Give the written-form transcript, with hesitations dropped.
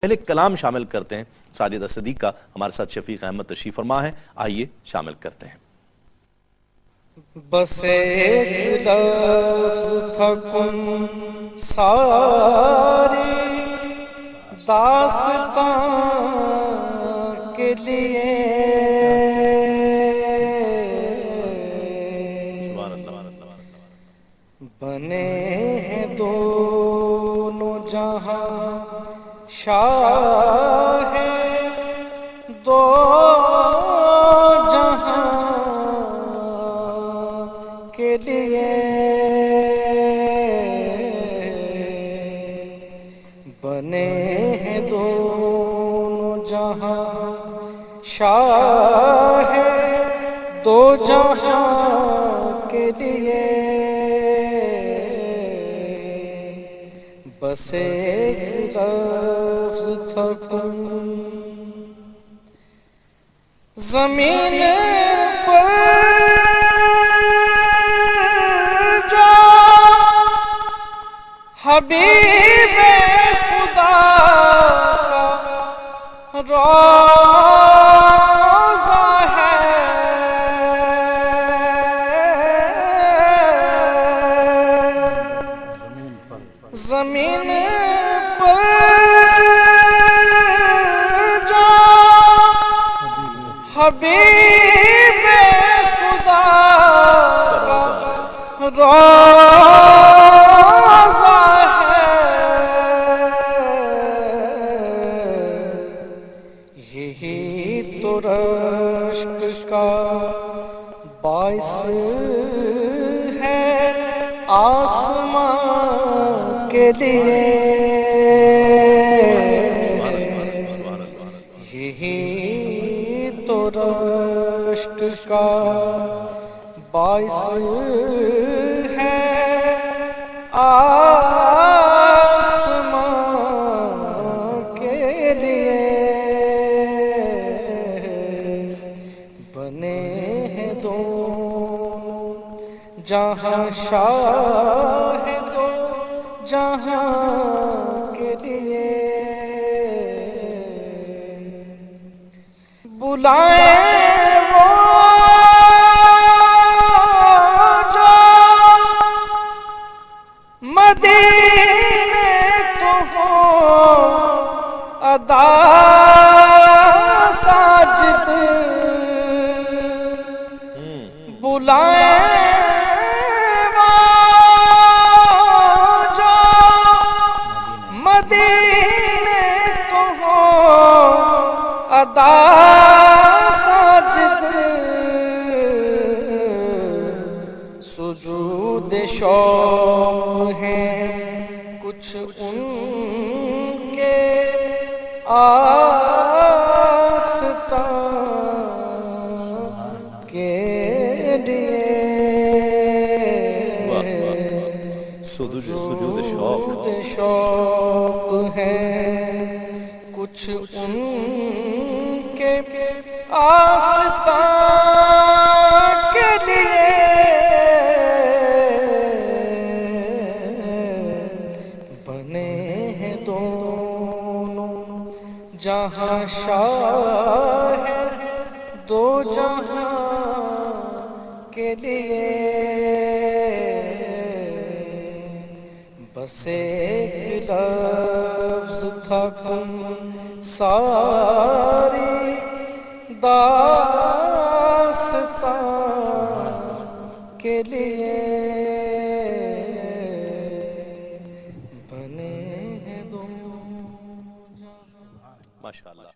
پہلے کلام شامل کرتے ہیں ساجدہ صدیقہ ہمارے ساتھ شفیق احمد تشریف فرما ہے، آئیے شامل کرتے ہیں۔ بس ایک لفظ تھا کن ساری داستان کے لیے، بنے ہیں دونوں جہاں شاہ دو جہاں کے لیے، بنے ہیں دونوں جہاں شاہ دو جہاں کے لیے، بس ایک لفظ تھا کن زمین پر جو حبیب خدا کا روضہ ہے، زمین پر جو حبیب خدا کا روضہ ہے، یہی تو رشک کا باعث ہے آسمان کے لیے، یہی تو رشک کا باعث ہے آسمان کے لیے، بنے ہیں دونوں جہاں شاہ دو جہاں کے لیے، بلائیں وہ جو مدینے تو ہو ادا ساجد، بلائیں وہ جو مدینے تو ہو ادا ساجد، سجود شوق ہیں کچھ ان کے آستان کے لیے، سجود شوق ہیں کچھ ان کے آستان کے لیے، بنے ہیں دونوں جہاں شاہ دو جہاں کے لیے، بس ایک لفظ تھا کن ساری داستان کے لیے، بنے ہیں دونوں جہاں، ماشاءاللہ۔